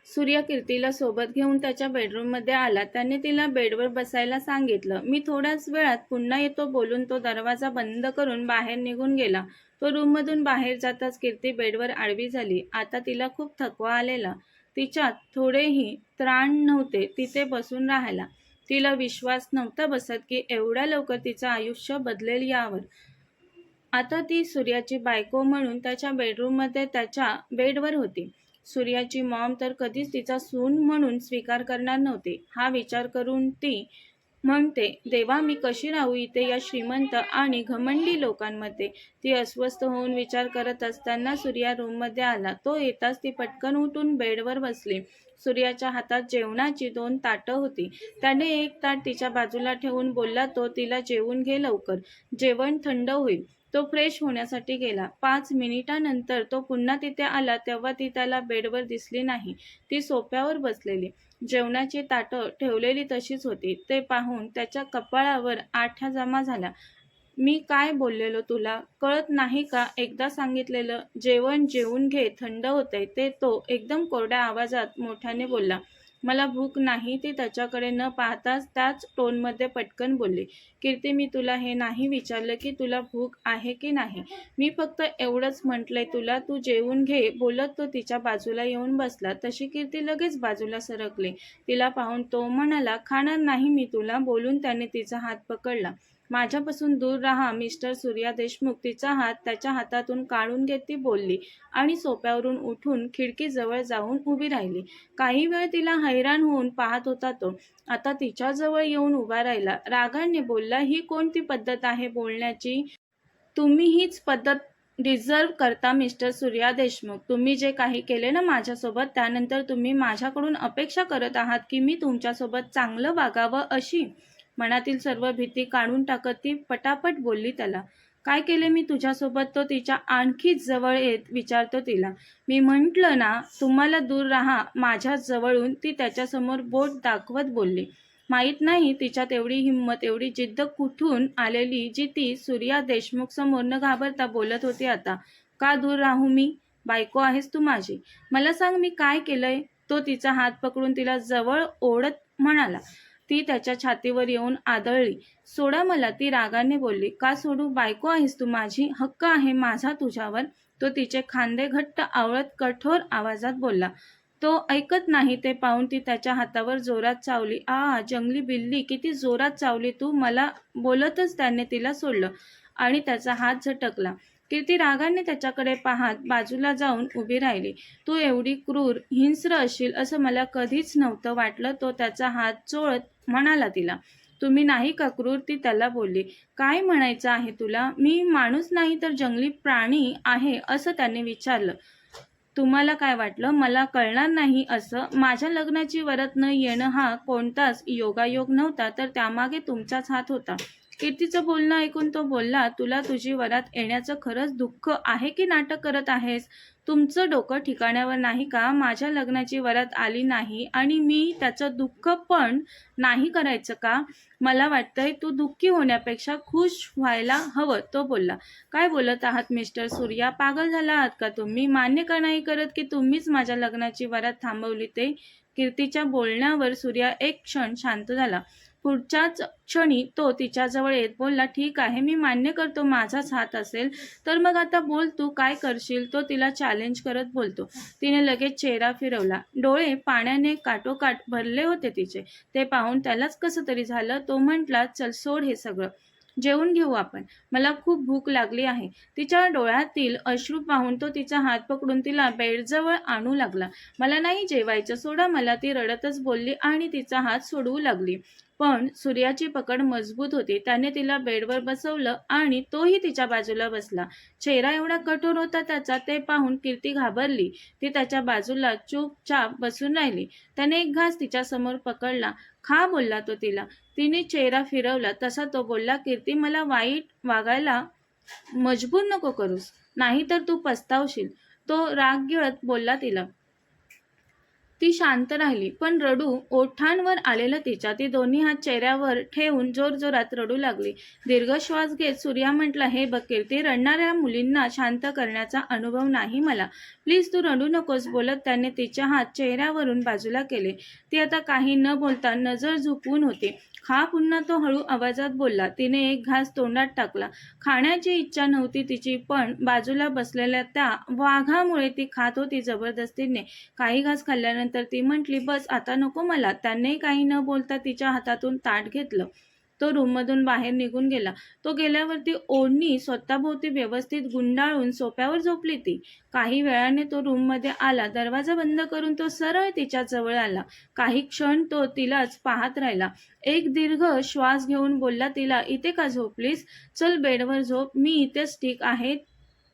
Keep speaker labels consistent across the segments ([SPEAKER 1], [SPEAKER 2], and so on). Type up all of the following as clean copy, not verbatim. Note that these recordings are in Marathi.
[SPEAKER 1] सूर्य कीर्तीला सोबत घेऊन त्याच्या बेडरूममध्ये आला. त्याने तिला बेडवर बसायला सांगितलं. मी थोड्याच वेळात पुन्हा येतो बोलून तो दरवाजा बंद करून बाहेर निघून गेला. तो रूममधून बाहेर जाताच कीर्ती बेडवर आडवी झाली. आता तिला खूप थकवा आलेला. तिच्यात थोडेही त्राण नव्हते तिथे बसून राहायला. तिला विश्वास नव्हता बसत की एवढ्या लवकर तिचं आयुष्य बदलेल यावर. आता ती सूर्याची बायको म्हणून त्याच्या बेडरूममध्ये त्याच्या बेडवर होती. सूर्याची मॉम तर कधीच तिचा सून म्हणून स्वीकार करणार नव्हती. हा विचार करून ती म्हणते, देवा मी कशी राहू इथे या श्रीमंत आणि घमंडी लोकांमध्ये. ती अस्वस्थ होऊन विचार करत असताना सूर्या रूममध्ये आला. तो येताच ती पटकन उठून बेडवर बसली. सूर्याच्या हातात जेवणाची 2 ताटं होती. त्याने एक ताट तिच्या बाजूला ठेवून बोलला, तो तिला जेवून घे लवकर, जेवण थंड होईल. तो फ्रेश होण्यासाठी गेला. 5 मिनिटांनंतर तो पुन्हा तिथे आला तेव्हा ती त्याला बेडवर दिसली नाही. ती सोफ्यावर बसलेली, जेवणाची ताटं ठेवलेली तशीच होती. ते पाहून त्याच्या कपाळावर आठ्या जमा झाल्या. मी काय बोललेलो तुला, कळत नाही का? एकदा सांगितलेलं जेवण जेवून घे, थंड होतंय, ते तो एकदम कोरड्या आवाजात मोठ्याने बोलला. मला भूक नाही, ती त्याच्याकडे न पाहताच त्याच टोनमध्ये पटकन बोलली. कीर्ती मी तुला हे नाही विचारलं की तुला भूक आहे की नाही. मी फक्त एवढंच म्हटलंय तुला, तू जेवून घे. बोलत तो तिच्या बाजूला येऊन बसला. तशी कीर्ती लगेच बाजूला सरकली. तिला पाहून तो म्हणाला, खाणार नाही मी तुला. बोलून त्याने तिचा हात पकडला. माझ्यापासून दूर राहा मिस्टर सूर्या देशमुख. तिचा हात त्याच्या हातातून काढून घेत ती बोलली आणि सोफ्यावरून उठून खिडकीजवळ जाऊन उभी राहिली. काही वेळ तिला हैराण होऊन पाहत होता तो. आता तिच्याजवळ येऊन उभा राहिला. रागाने बोलला, ही कोणती पद्धत आहे बोलण्याची? तुम्ही हीच पद्धत डिझर्व करता मिस्टर सूर्या देशमुख. तुम्ही जे काही केले ना माझ्यासोबत, त्यानंतर तुम्ही माझ्याकडून अपेक्षा करत आहात की मी तुमच्यासोबत चांगलं वागावं अशी. मनातील सर्व भीती काढून टाकत ती पटापट बोलली त्याला. काय केले मी तुझ्यासोबत? तो तिच्या आणखी जवळ येत विचारतो तिला. मी म्हटलं ना तुम्हाला दूर राहा माझ्या जवळून, ती त्याच्यासमोर बोट दाखवत बोलली. माहीत नाही तिच्यात एवढी हिंमत, एवढी जिद्द कुठून आलेली, जी ती सूर्या देशमुख समोर न घाबरता बोलत होती आता. का दूर राहू मी? बायको आहेस तू माझी. मला सांग मी काय केलंय? तो तिचा हात पकडून तिला जवळ ओढत म्हणाला. ती त्याच्या छातीवर येऊन आदळली. सोडा मला, ती रागाने बोलली. का सोडू? बायको आहेस तू माझी, हक्क आहे माझा तुझ्यावर. तो तिचे खांदे घट्ट आवळत कठोर आवाजात बोलला. तो ऐकत नाही ते पाहून ती त्याच्या हातावर जोरात चावली. जंगली बिल्ली, किती जोरात चावली तू मला. बोलतच त्याने तिला सोडलं आणि त्याचा हात झटकला. कीर्ती रागाने त्याच्याकडे पाहत बाजूला जाऊन उभी राहिली. तू एवढी क्रूर, हिंस्र असशील असं मला कधीच नव्हतं वाटलं. तो त्याचा हात चोळत म्हणाला तिला. तुम्ही नाही का क्रूर? ती त्याला बोलली. काय म्हणायचं आहे तुला? मी माणूस नाही तर जंगली प्राणी आहे असं त्याने विचारलं. तुम्हाला काय वाटलं मला कळणार नाही असं? माझ्या लग्नाची वरात न येणं हा कोणताच योगायोग नव्हता, तर त्यामागे तुमचाच हात होता. कीर्तीचं बोलणं ऐकून तो बोलला, तुला तुझी वरात येण्याचं खरंच दुःख आहे की नाटक करत आहेस? तुमचं डोकं ठिकाण्यावर नाही का? माझ्या लग्नाची वरात आली नाही आणि मी त्याचं दुःख पण नाही करायचं का? मला वाटतंय तू दुःखी होण्यापेक्षा खुश व्हायला हवं, तो बोलला. काय बोलत आहात मिस्टर सूर्या? पागल झाला आहात का तुम्ही? मान्य का नाही करत की तुम्हीच माझ्या लग्नाची वरात थांबवली ते? कीर्तीच्या बोलण्यावर सूर्या एक क्षण शांत झाला. पुढच्याच क्षणी तो तिच्याजवळ येत बोलला, ठीक आहे मी मान्य करतो माझाच हात असेल, तर मग आता बोल तू काय करशील? तो तिला चॅलेंज करत बोलतो. तिने लगेच चेहरा फिरवला. डोळे पाण्याने काठोकाठ भरले होते तिचे. ते पाहून त्यालाच कसं तरी झालं. तो म्हटला, चल सोड हे सगळं, जेवून घेऊ आपण, मला खूप भूक लागली आहे. तिच्या डोळ्यातील अश्रू पाहून तो तिचा हात पकडून तिला बेडजवळ आणू लागला. मला नाही जेवायचं, सोडा मला, ती रडतच बोलली आणि तिचा हात सोडवू लागली. पण सूर्याची पकड मजबूत होती. त्याने तिला बेडवर बसवलं आणि तोही तिच्या बाजूला बसला. चेहरा एवढा कठोर होता त्याचा, ते पाहून कीर्ती घाबरली. ती त्याच्या बाजूला चुपचाप बसून राहिली. त्याने एक घास तिच्यासमोर पकडला. खा, बोलला तो तिला. तिने चेहरा फिरवला तसा तो बोलला, कीर्ती मला वाईट वागायला मजबूर नको करूस, नाहीतर तू पस्तावशील. तो राग गिळत बोलला तिला. ती शांत राहिली, पण रडू ओठांवर आलेलं तिच्या. ती दोन्ही हात चेहऱ्यावर ठेवून जोरजोरात रडू लागली. दीर्घ श्वास घेत सूर्या म्हटला, हे बघ कीर्ती, रडणाऱ्या मुलींना शांत करण्याचा अनुभव नाही मला. प्लीज तू रडू नकोस. बोलत त्याने तिचे हात चेहऱ्यावरून बाजूला केले. ती आता काही न बोलता नजर झोपवून होती. खा, पुन्हा तो हळू आवाजात बोलला. तिने एक घास तोंडात टाकला. खाण्याची इच्छा नव्हती तिची, पण बाजूला बसलेल्या त्या वाघामुळे ती खात होती जबरदस्तीने. काही घास खाल्ल्यानंतर ती म्हटली, बस आता नको मला. त्याने काही न बोलता तिच्या हातातून ताट घेतलं. तो रूममधून बाहेर निघून गेला. तो गेल्यावर ती ओढणी स्वतःभोवती व्यवस्थित गुंडाळून सोफ्यावर झोपली. ती काही वेळाने तो रूममध्ये आला. दरवाजा बंद करून तो सरळ तिच्या जवळ आला. काही क्षण तो तिलाच पाहत राहिला. एक दीर्घ श्वास घेऊन बोलला तिला, इथे का झोपलीस? चल बेडवर झोप, मी इथेच ठीक आहे.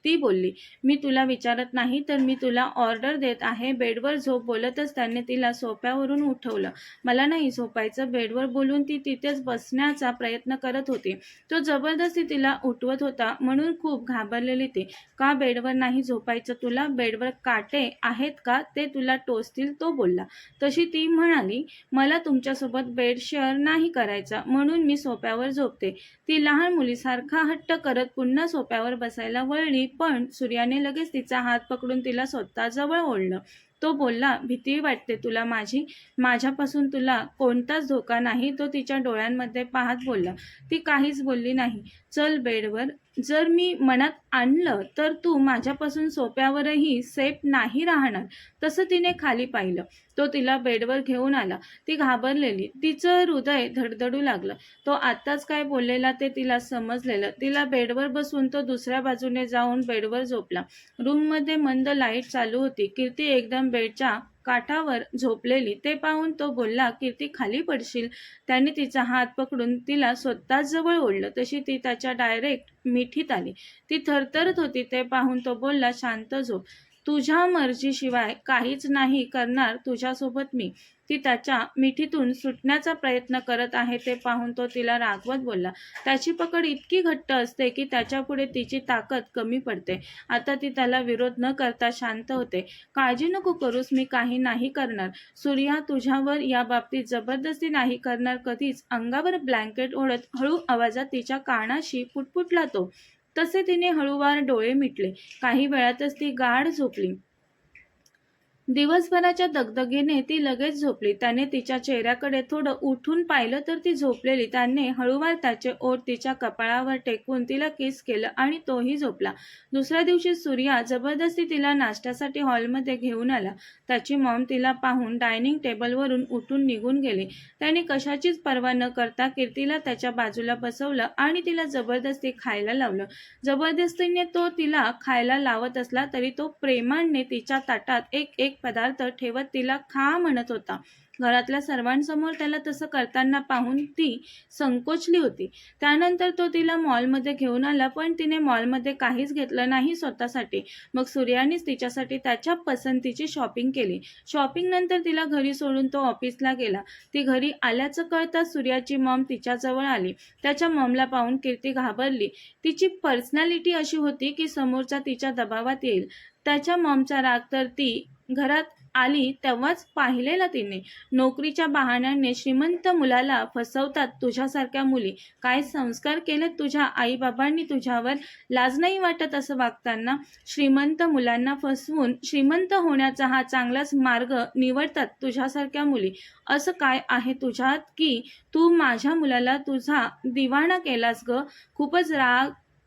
[SPEAKER 1] ती बोलली, मी तुला विचारत नाही तर मी तुला ऑर्डर देत आहे. बेडवर झोप. बोलतच त्याने तिला सोफ्यावरून उठवलं. मला नाही झोपायचं. बेडवर बोलून ती तिथेच बसण्याचा प्रयत्न करत होती. तो जबरदस्ती तिला उठवत होता म्हणून खूप घाबरलेली ती. का बेडवर नाही झोपायचं तुला? बेडवर काटे आहेत का? ते तुला टोचतील. तो बोलला. तशी ती म्हणाली, मला तुमच्यासोबत बेड शेअर नाही करायचा म्हणून मी सोफ्यावर झोपते. ती लहान मुलीसारखा हट्ट करत पुन्हा सोफ्यावर बसायला वळली, पण सूर्याने लगेच तिचा हात पकडून तिला स्वतःजवळ ओढलं. तो बोलला, भीती वाटते तुला माझी? माझ्यापासून तुला कोणताच धोका नाही. तो तिच्या डोळ्यांमध्ये पाहत बोलला. ती काहीच बोलली नाही. चल बेडवर. जर मी मनात आणलं तर तू माझ्यापासून सोफ्यावरही सेफ नाही राहणार. तसं तिने खाली पाहिलं. तो तिला बेडवर घेऊन आला. ती घाबरलेली. तिचं हृदय धडधडू लागलं. तो आत्ताच काय बोललेला ते तिला समजलेलं. तिला बेडवर बसून तो दुसऱ्या बाजूने जाऊन बेडवर झोपला. रूममध्ये मंद लाईट चालू होती. कीर्ती एकदम बेडच्या काठावर झोपलेली. ते पाहून तो बोलला, कीर्ती खाली पडशील. त्याने तिचा हात पकडून तिला स्वतःच जवळ ओढलं. तशी ती त्याच्या डायरेक्ट मिठीत आली. ती थरथरत होती. ते पाहून तो बोलला, शांत झोप. तुझ्या मर्जीशिवाय काहीच नाही करणार तुझ्यासोबत मी. ती त्याच्या मिठीतून सुटण्याचा प्रयत्न करत आहे ते पाहून तो तिला रागवत बोलला. त्याची पकड इतकी घट्ट असते की त्याच्यापुढे तिची ताकद कमी पडते. आता ती त्याला विरोध न करता शांत होते. काळजी नको करूस, मी काही नाही करणार. सूर्या तुझ्यावर या बाबतीत जबरदस्ती नाही करणार कधीच. अंगावर ब्लँकेट ओढत हळू आवाजात तिच्या कानाशी पुटपुटला तो. तसे तिने हळूवार डोळे मिटले. काही वेळातच ती गाढ झोपली. दिवसभराच्या दगदगीने ती लगेच झोपली. त्याने तिच्या चेहऱ्याकडे थोडं उठून पाहिलं तर ती झोपलेली. त्याने हळूवार त्याचे ओठ तिच्या कपाळावर टेकवून तिला किस केलं आणि तोही झोपला. दुसऱ्या दिवशी सूर्या जबरदस्ती तिला नाश्त्यासाठी हॉलमध्ये घेऊन आला. त्याची मॉम तिला पाहून डायनिंग टेबलवरून उठून निघून गेली. त्याने कशाचीच पर्वा न करता कीर्तीला त्याच्या बाजूला बसवलं आणि तिला जबरदस्ती खायला लावलं. जबरदस्तीने तो तिला खायला लावत असला तरी तो प्रेमाने तिच्या ताटात एक एक पदार्थ ठेवत तिला खा म्हणत होता. घरातल्या सर्वांसमोर त्याला तसं करताना पाहून ती संकोचली होती. त्यानंतर तो तिला मॉलमध्ये घेऊन आला, पण तिने मॉलमध्ये काहीच घेतलं नाही स्वतःसाठी. मग सूर्यानेच तिच्यासाठी त्याच्या पसंतीची शॉपिंग केली. शॉपिंग नंतर तिला घरी सोडून तो ऑफिसला गेला. ती घरी आल्याचं कळताच सूर्याची मॉम तिच्याजवळ आली. त्याच्या मॉमला पाहून कीर्ती घाबरली. तिची पर्सनॅलिटी अशी होती की समोरचा तिच्या दबावात येईल. त्याच्या मॉमचा राग तर ती घरात आली तेव्हाच पाहिलेला तिने. नोकरीच्या बहाण्याने श्रीमंत मुलाला फसवतात तुझ्यासारख्या मुली. काय संस्कार केलेत तुझ्या आईबाबांनी तुझ्यावर? लाज नाही वाटत असं वागताना? श्रीमंत मुलांना फसवून श्रीमंत होण्याचा हा चांगलाच मार्ग निवडतात तुझ्यासारख्या मुली. असं काय आहे तुझ्यात की तू माझ्या मुलाला तुझा दिवाणा केलास ग? खूपच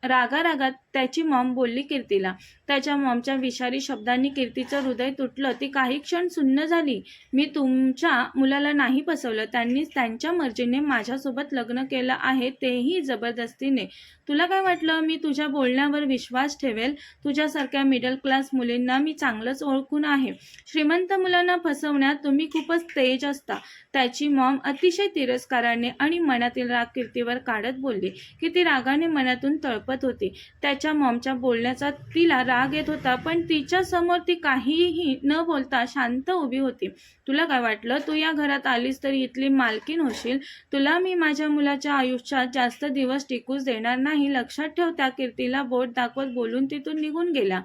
[SPEAKER 1] रागारागात त्याची मॉम बोलली कीर्तीला. त्याच्या मॉमच्या विषारी शब्दांनी कीर्तीचं हृदय तुटलं. ती काही क्षण सुन्न झाली. मी तुमच्या मुलाला नाही फसवलं. त्यांनीच त्यांच्या मर्जीने माझ्यासोबत लग्न केलं आहे, तेही जबरदस्तीने. तुला काय वाटलं मी तुझ्या बोलण्यावर विश्वास ठेवेल? तुझ्यासारख्या मिडल क्लास मुलींना मी चांगलंच ओळखून आहे. श्रीमंत मुलांना फसवण्यात तुम्ही खूपच तेज असता. त्याची मॉम अतिशय तिरस्काराने आणि मनातील राग कीर्तीवर काढत बोलली. की ती रागाने मनातून तळपत होती. त्याच्या मॉमच्या बोलण्याचा तिला राग येत होता, पण तिच्या समोर ती काहीही न बोलता शांत उभी होती. तुला काय वाटलं? तू या घरात आलीस तरी इथली मालकीण होशील. तुला मी माझ्या मुलाच्या आयुष्यात जास्त दिवस टिकूच देणार नाही. लक्षात ठेव. त्या कीर्तीला बोट दाखवत बोलून तिथून निघून गेला.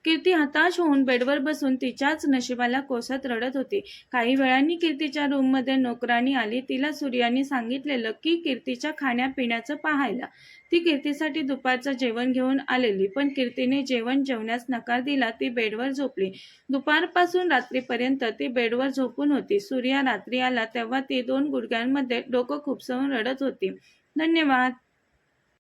[SPEAKER 1] कीर्ती हताश होऊन बेडवर बसून तिच्याच नशिबाला कोसत रडत होती. काही वेळांनी कीर्तीच्या रूममध्ये नोकराणी आली. तिला सूर्याने सांगितलेलं की कीर्तीच्या खाण्यापिण्याचं पाहायला. ती कीर्तीसाठी दुपारचं जेवण घेऊन आलेली, पण कीर्तीने जेवण्यास नकार दिला. ती बेडवर झोपली. दुपारपासून रात्रीपर्यंत ती बेडवर झोपून होती. सूर्या रात्री आला तेव्हा ती 2 गुडघ्यांमध्ये डोकं खुपसवून रडत होती. धन्यवाद.